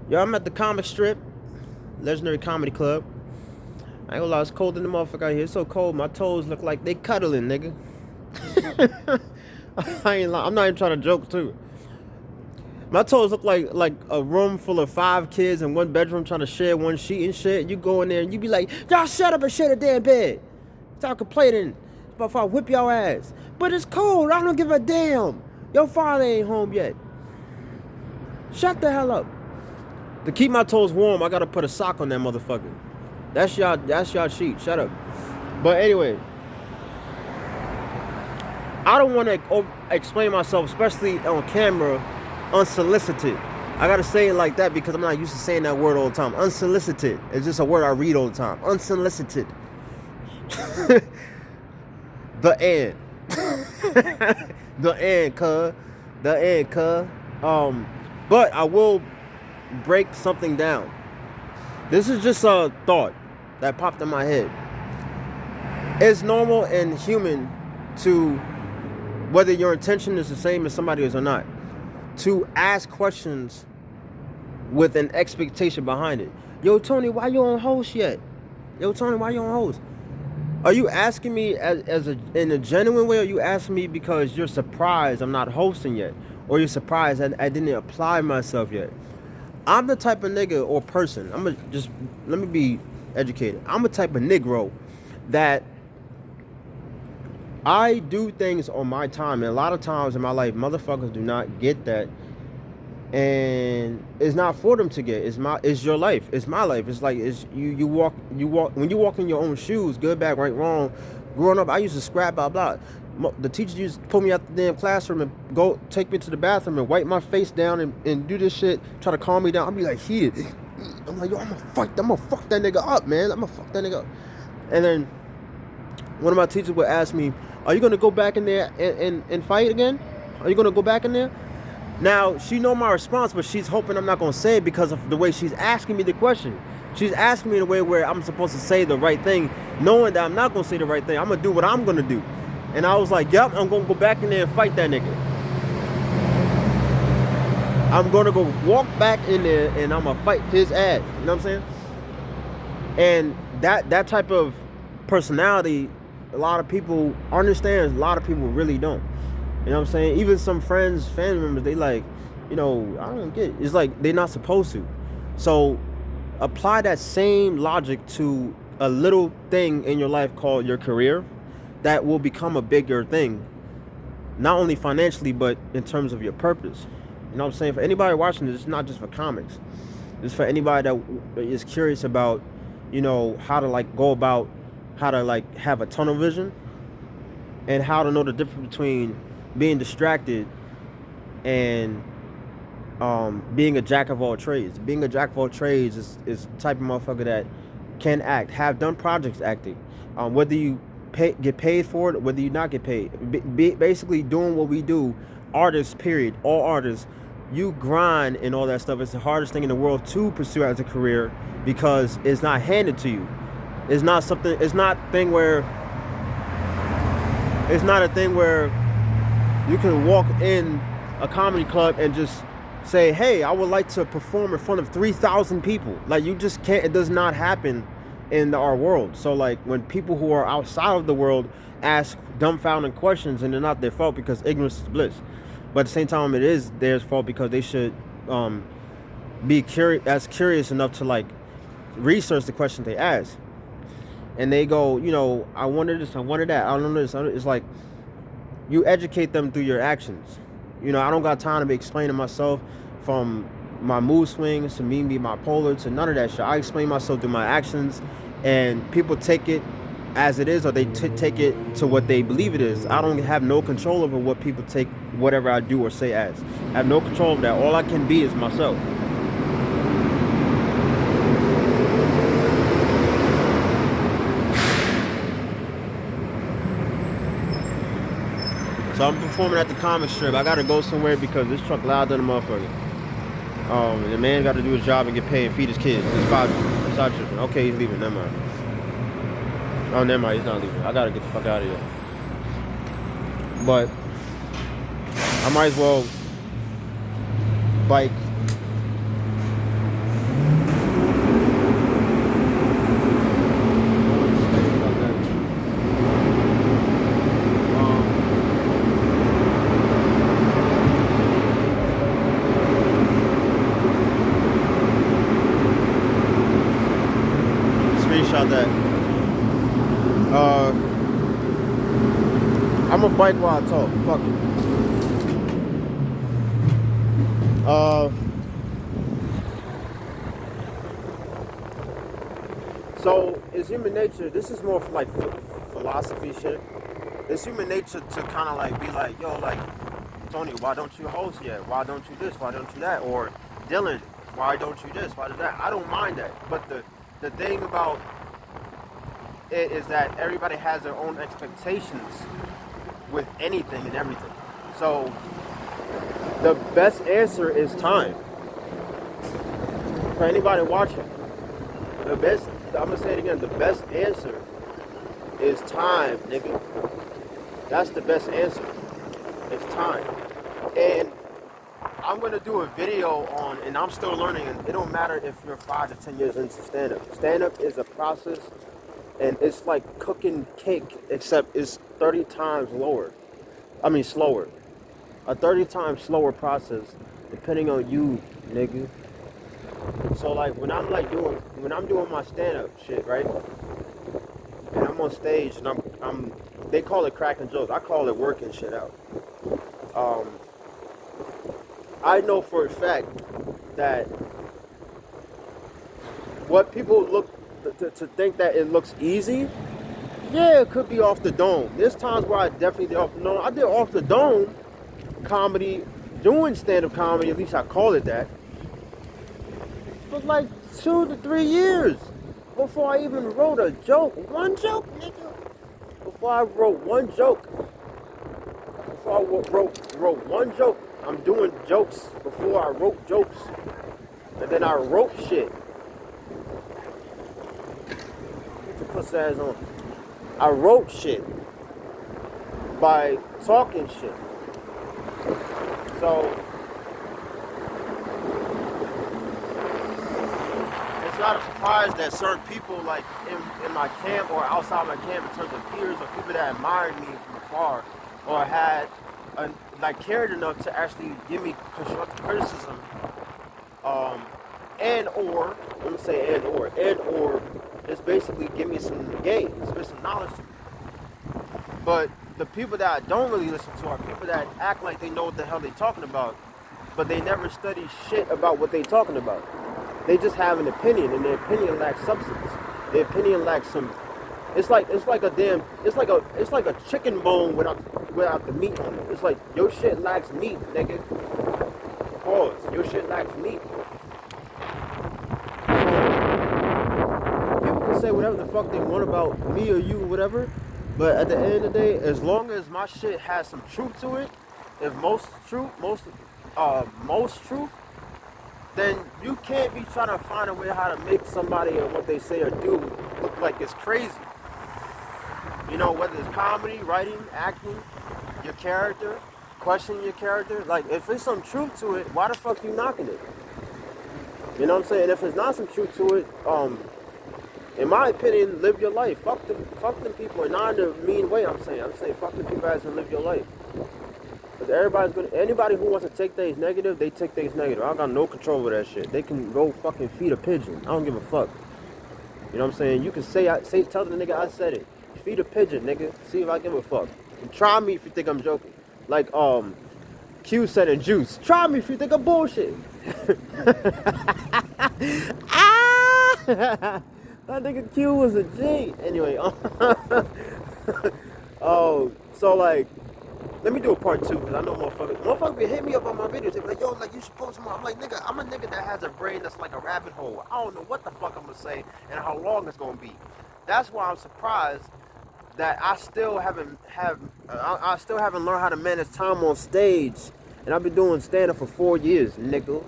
Yo, I'm at the comic strip, Legendary Comedy Club. I ain't gonna lie, it's cold in the motherfucker out here. It's so cold, my toes look like they cuddling, nigga. I ain't lying. I'm not even trying to joke, too. My toes look like a room full of 5 kids in one bedroom trying to share one sheet and shit. You go in there and you be like, y'all shut up and share the damn bed. Stop complaining before I whip y'all ass. But it's cold. I don't give a damn. Your father ain't home yet. Shut the hell up. To keep my toes warm, I gotta put a sock on that motherfucker. That's y'all sheet. Shut up. But anyway, I don't want to explain myself, especially on camera, unsolicited. I gotta say it like that because I'm not used to saying that word all the time. Unsolicited. It's just a word I read all the time. Unsolicited. The end. The end, cuz. The end, cuz. But I will break something down. This is just a thought that popped in my head. It's normal and human to, whether your intention is the same as somebody else or not, to ask questions with an expectation behind it. Yo, Tony, why you on host yet? Yo, Tony, why you on host? Are you asking me in a genuine way, or are you asking me because you're surprised I'm not hosting yet? Or you're surprised I didn't apply myself yet? I'm the type of nigga or person, let me be educated. I'm a type of Negro that I do things on my time. And a lot of times in my life, motherfuckers do not get that. And it's not for them to get. It's your life. It's my life. It's like you walk when you walk in your own shoes, good, bad, right, wrong. Growing up, I used to scrap, blah, blah. The teacher used to pull me out the damn classroom and go take me to the bathroom and wipe my face down and do this shit, try to calm me down. I'd be like heated. I'm like, yo, I'm gonna fuck that nigga up, man. I'm gonna fuck that nigga up. And then one of my teachers would ask me, are you gonna go back in there and fight again? Are you gonna go back in there? Now, she know my response, but she's hoping I'm not gonna say it because of the way she's asking me the question. She's asking me in a way where I'm supposed to say the right thing, knowing that I'm not gonna say the right thing. I'm gonna do what I'm gonna do. And I was like, yep, I'm gonna go back in there and fight that nigga. I'm gonna go walk back in there and I'm gonna fight his ass. You know what I'm saying? And that type of personality, a lot of people understand, a lot of people really don't. You know what I'm saying? Even some friends, family members, they like, I don't get it. It's like they're not supposed to. So apply that same logic to a little thing in your life called your career that will become a bigger thing. Not only financially, but in terms of your purpose. You know what I'm saying? For anybody watching this, it's not just for comics. It's for anybody that is curious about, how to go about how to have a tunnel vision and how to know the difference between being distracted and being a jack of all trades. Being a jack of all trades is the type of motherfucker that can act, have done projects acting. Whether you get paid for it, whether you not get paid. Basically doing what we do, artists, period, all artists, you grind and all that stuff. It's the hardest thing in the world to pursue as a career because it's not handed to you. It's not a thing where you can walk in a comedy club and just say, hey, I would like to perform in front of 3,000 people. Like, you just can't. It does not happen in our world. So when people who are outside of the world ask dumbfounding questions, and they're not their fault because ignorance is bliss, but at the same time it is their fault because they should be curious enough to research the questions they ask. And they go, I wonder this, I wonder that, I don't know this. It's like you educate them through your actions. I don't got time to be explaining myself from my mood swings to me being bipolar to none of that shit. I explain myself through my actions, and people take it as it is, or they take it to what they believe it is. I don't have no control over what people take whatever I do or say as. I have no control over that. All I can be is myself. So I'm performing at the comic strip. I gotta go somewhere because this truck louder than a motherfucker. The man got to do his job and get paid and feed his kids. His father, side tripping. Okay, he's leaving. Never mind. Oh, never mind. He's not leaving. I gotta get the fuck out of here. But I might as well bike about that. I'm gonna bike while I talk. Fuck it. So it's human nature. This is more for like philosophy shit. It's human nature to kind of like be like, yo, like, Tony, why don't you host yet? Why don't you this? Why don't you that? Or Dylan, why don't you this? Why do that? I don't mind that. But the thing about it is that everybody has their own expectations with anything and everything. So the best answer is time. For anybody watching, I'm gonna say it again, the best answer is time, nigga. That's the best answer. It's time. And I'm gonna do a video on, and I'm still learning, and it don't matter if you're 5 to 10 years into stand-up. Stand-up is a process, and it's like cooking cake, except it's 30 times slower. A 30 times slower process, depending on you, nigga. So like when I'm doing my stand-up shit, right? And I'm on stage, and I'm they call it cracking jokes. I call it working shit out. I know for a fact that what people look to think that it looks easy, yeah, it could be off the dome. There's times where I definitely did off the dome. I did off the dome comedy, doing stand-up comedy, at least I call it that, for like 2 to 3 years before I even wrote a joke. One joke, nigga. Before I wrote one joke. Before I wrote one joke. I'm doing jokes before I wrote jokes. And then I wrote shit. Get your pussy ass on. I wrote shit by talking shit. So it's not a surprise that certain people like in my camp or outside my camp in terms of peers or people that admired me from afar or had cared enough to actually give me constructive criticism, and or just basically give me some game, spit some knowledge to me. But the people that I don't really listen to are people that act like they know what the hell they're talking about, but they never study shit about what they're talking about. They just have an opinion, and their opinion lacks substance. Their opinion lacks some. It's like a chicken bone without the meat on it. It's like your shit lacks meat, nigga. Pause. Your shit lacks meat. So people can say whatever the fuck they want about me or you or whatever, but at the end of the day, as long as my shit has some truth to it, if most truth, then you can't be trying to find a way how to make somebody or what they say or do look like it's crazy. You know, whether it's comedy, writing, acting, your character, questioning your character. Like, if there's some truth to it, why the fuck you knocking it? You know what I'm saying? If there's not some truth to it, in my opinion, live your life. Fuck them people, and not in a mean way. I'm saying fuck them people as and live your life. Because anybody who wants to take things negative, they take things negative. I got no control over that shit. They can go fucking feed a pigeon. I don't give a fuck. You know what I'm saying? You can tell the nigga I said it. Feed a pigeon, nigga. See if I give a fuck. And try me if you think I'm joking. Like Q said in Juice. Try me if you think I'm bullshit. That nigga Q was a G. Anyway, so like, let me do a part 2, because I know motherfuckers be hitting me up on my videos. They be like, yo, like, you should post more. I'm like, nigga, I'm a nigga that has a brain that's like a rabbit hole. I don't know what the fuck I'm gonna say and how long it's gonna be. That's why I'm surprised that I still haven't learned how to manage time on stage, and I've been doing stand-up for 4 years, nigga.